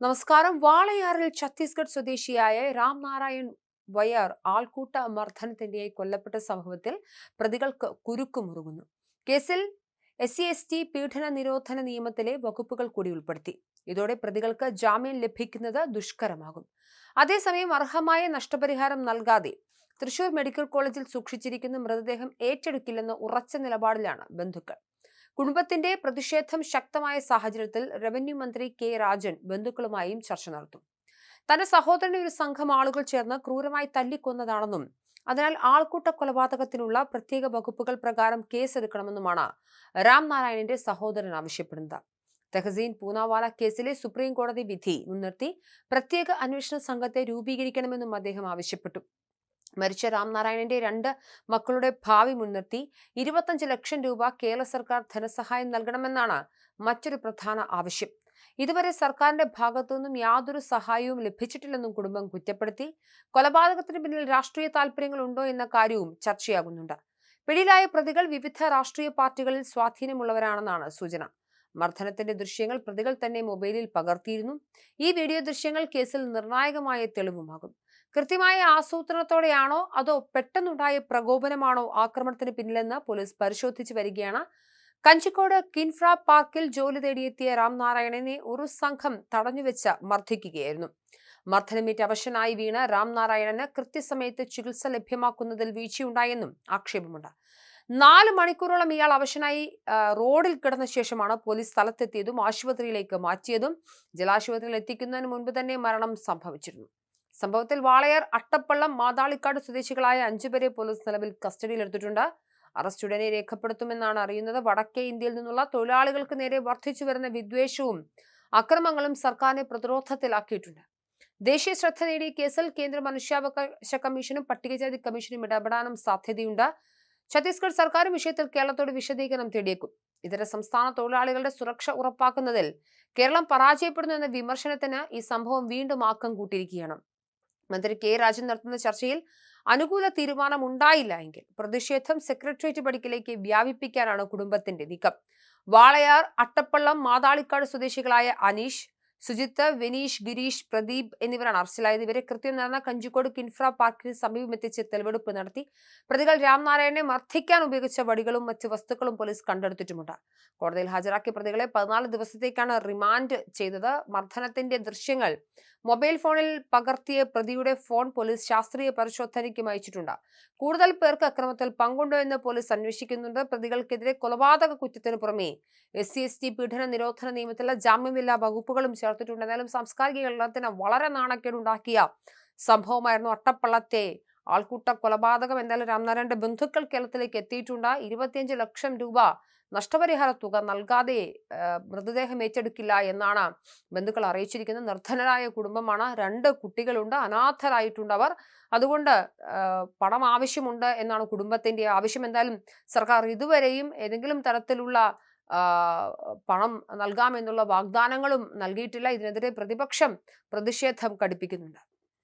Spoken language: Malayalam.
നമസ്കാരം. വാളയാറിൽ ഛത്തീസ്ഗഡ് സ്വദേശിയായ രാംനാരായൺ വയർ ആൾക്കൂട്ട മർദ്ദനത്തിനിടെ കൊല്ലപ്പെട്ട സംഭവത്തിൽ പ്രതികൾക്ക് കുരുക്കുമുറുകുന്നു. കേസിൽ SC/ST പീഡന നിരോധന നിയമത്തിലെ വകുപ്പുകൾ കൂടി ഉൾപ്പെടുത്തി. ഇതോടെ പ്രതികൾക്ക് ജാമ്യം ലഭിക്കുന്നത് ദുഷ്കരമാകും. അതേസമയം അർഹമായ നഷ്ടപരിഹാരം നൽകാതെ തൃശൂർ മെഡിക്കൽ കോളേജിൽ സൂക്ഷിച്ചിരിക്കുന്ന മൃതദേഹം ഏറ്റെടുക്കില്ലെന്ന ഉറച്ച നിലപാടിലാണ് ബന്ധുക്കൾ. കുടുംബത്തിന്റെ പ്രതിഷേധം ശക്തമായ സാഹചര്യത്തിൽ റവന്യൂ മന്ത്രി കെ രാജൻ ബന്ധുക്കളുമായും ചർച്ച നടത്തും. തന്റെ സഹോദരനെ ഒരു സംഘം ആളുകൾ ചേർന്ന് ക്രൂരമായി തല്ലിക്കൊന്നതാണെന്നും അതിനാൽ ആൾക്കൂട്ട കൊലപാതകത്തിനുള്ള പ്രത്യേക വകുപ്പുകൾ പ്രകാരം കേസെടുക്കണമെന്നുമാണ് രാംനാരായണന്റെ സഹോദരൻ ആവശ്യപ്പെടുന്നത്. തെഹസീൻ പൂനാവാല കേസിലെ സുപ്രീം കോടതി വിധി മുൻനിർത്തി പ്രത്യേക അന്വേഷണ സംഘത്തെ രൂപീകരിക്കണമെന്നും അദ്ദേഹം ആവശ്യപ്പെട്ടു. മരിച്ച രാംനാരായണന്റെ 2 മക്കളുടെ ഭാവി മുൻനിർത്തി 25 ലക്ഷം രൂപ കേരള സർക്കാർ ധനസഹായം നൽകണമെന്നാണ് മറ്റൊരു പ്രധാന ആവശ്യം. ഇതുവരെ സർക്കാരിന്റെ ഭാഗത്തുനിന്നും യാതൊരു സഹായവും ലഭിച്ചിട്ടില്ലെന്നും കുടുംബം കുറ്റപ്പെടുത്തി. കൊലപാതകത്തിന് പിന്നിൽ രാഷ്ട്രീയ താല്പര്യങ്ങൾ ഉണ്ടോ എന്ന കാര്യവും ചർച്ചയാകുന്നുണ്ട്. പിടിയിലായ പ്രതികൾ വിവിധ രാഷ്ട്രീയ പാർട്ടികളിൽ സ്വാധീനമുള്ളവരാണെന്നാണ് സൂചന. മർദ്ദനത്തിന്റെ ദൃശ്യങ്ങൾ പ്രതികൾ തന്നെ മൊബൈലിൽ പകർത്തിയിരുന്നു. ഈ വീഡിയോ ദൃശ്യങ്ങൾ കേസിൽ നിർണായകമായ തെളിവുമാകും. കൃത്യമായ ആസൂത്രണത്തോടെയാണോ അതോ പെട്ടെന്നുണ്ടായ പ്രകോപനമാണോ ആക്രമണത്തിന് പിന്നിലെന്ന് പോലീസ് പരിശോധിച്ചു വരികയാണ്. കഞ്ചിക്കോട് കിൻഫ്ര പാർക്കിൽ ജോലി തേടിയെത്തിയ രാംനാരായണനെ ഒരു സംഘം തടഞ്ഞുവെച്ച് മർദ്ദിക്കുകയായിരുന്നു. മർദ്ദനമേറ്റ് അവശനായി വീണ രാംനാരായണന് കൃത്യസമയത്ത് ചികിത്സ ലഭ്യമാക്കുന്നതിൽ വീഴ്ചയുണ്ടായെന്നും ആക്ഷേപമുണ്ട്. 4 മണിക്കൂറോളം ഇയാൾ അവശനായി റോഡിൽ കിടന്ന ശേഷമാണ് പോലീസ് സ്ഥലത്തെത്തിയതും ആശുപത്രിയിലേക്ക് മാറ്റിയതും. ജലാശുപത്രിയിൽ എത്തിക്കുന്നതിന് മുൻപ് തന്നെ മരണം സംഭവിച്ചിരുന്നു. സംഭവത്തിൽ വാളയാർ, അട്ടപ്പള്ളം, മാതാളിക്കാട് സ്വദേശികളായ 5 പേരെ പോലീസ് നിലവിൽ കസ്റ്റഡിയിലെടുത്തിട്ടുണ്ട്. അറസ്റ്റ് ഉടനെ രേഖപ്പെടുത്തുമെന്നാണ് അറിയുന്നത്. വടക്കേ ഇന്ത്യയിൽ നിന്നുള്ള തൊഴിലാളികൾക്ക് നേരെ വർദ്ധിച്ചു വരുന്ന വിദ്വേഷവും അക്രമങ്ങളും സർക്കാരിനെ പ്രതിരോധത്തിലാക്കിയിട്ടുണ്ട്. ദേശീയ ശ്രദ്ധ നേടിയ കേസിൽ കേന്ദ്ര മനുഷ്യാവകാശ കമ്മീഷനും പട്ടികജാതി കമ്മീഷനും ഇടപെടാനും സാധ്യതയുണ്ട്. ഛത്തീസ്ഗഡ് സർക്കാരും വിഷയത്തിൽ കേരളത്തോട് വിശദീകരണം തേടിയേക്കും. ഇതര സംസ്ഥാന തൊഴിലാളികളുടെ സുരക്ഷ ഉറപ്പാക്കുന്നതിൽ കേരളം പരാജയപ്പെടുന്നു എന്ന വിമർശനത്തിന് ഈ സംഭവം വീണ്ടും ആക്കം കൂട്ടിയിരിക്കുകയാണ്. മന്ത്രി കെ രാജൻ നടത്തുന്ന ചർച്ചയിൽ അനുകൂല തീരുമാനം ഉണ്ടായില്ല എങ്കിൽ പ്രതിഷേധം സെക്രട്ടേറിയറ്റ് പടിക്കലേക്ക് വ്യാപിപ്പിക്കാനാണ് കുടുംബത്തിന്റെ നീക്കം. വാളയാർ, അട്ടപ്പള്ളം, മാതാളിക്കാട് സ്വദേശികളായ അനീഷ്, സുജിത്ത്, വിനീഷ്, ഗിരീഷ്, പ്രദീപ് എന്നിവരാണ് അറസ്റ്റിലായത്. ഇവരെ കൃത്യം നടന്ന കഞ്ചിക്കോട് കിൻഫ്ര പാർക്കിന് സമീപമെത്തിച്ച് തെളിവെടുപ്പ് നടത്തി. പ്രതികൾ രാംനാരായണനെ മർദ്ദിക്കാൻ ഉപയോഗിച്ച വടികളും മറ്റ് വസ്തുക്കളും പോലീസ് കണ്ടെടുത്തിട്ടുമുണ്ട്. കോടതിയിൽ ഹാജരാക്കിയ പ്രതികളെ 14 ദിവസത്തേക്കാണ് റിമാൻഡ് ചെയ്തത്. മർദ്ദനത്തിന്റെ ദൃശ്യങ്ങൾ മൊബൈൽ ഫോണിൽ പകർത്തിയ പ്രതിയുടെ ഫോൺ പോലീസ് ശാസ്ത്രീയ പരിശോധനയ്ക്കും അയച്ചിട്ടുണ്ട്. കൂടുതൽ പേർക്ക് അക്രമത്തിൽ പങ്കുണ്ടോ എന്ന് പോലീസ് അന്വേഷിക്കുന്നുണ്ട്. പ്രതികൾക്കെതിരെ കൊലപാതക കുറ്റത്തിന് പുറമെ SC/ST പീഡന നിരോധന നിയമത്തിലെ ജാമ്യമില്ലാ വകുപ്പുകളും ചേർത്തിട്ടുണ്ട്. എന്നാലും സാംസ്കാരിക കേരളത്തിന് വളരെ നാണക്കേടുണ്ടാക്കിയ സംഭവമായിരുന്നു അട്ടപ്പള്ളത്തെ ആൾക്കൂട്ട കൊലപാതകം. എന്തായാലും രാംനാരായണന്റെ ബന്ധുക്കൾ കേരളത്തിലേക്ക് എത്തിയിട്ടുണ്ട്. 25 ലക്ഷം രൂപ നഷ്ടപരിഹാര തുക നൽകാതെ മൃതദേഹം ഏറ്റെടുക്കില്ല എന്നാണ് ബന്ധുക്കൾ അറിയിച്ചിരിക്കുന്നത്. നിർധനരായ കുടുംബമാണ്, 2 കുട്ടികളുണ്ട്, അനാഥരായിട്ടുണ്ട് അവർ. അതുകൊണ്ട് പണം ആവശ്യമുണ്ട് എന്നാണ് കുടുംബത്തിന്റെ ആവശ്യം. എന്തായാലും സർക്കാർ ഇതുവരെയും ഏതെങ്കിലും തരത്തിലുള്ള പണം നൽകാമെന്നുള്ള വാഗ്ദാനങ്ങളും നൽകിയിട്ടില്ല. ഇതിനെതിരെ പ്രതിപക്ഷം പ്രതിഷേധം കടുപ്പിക്കുന്നുണ്ട്.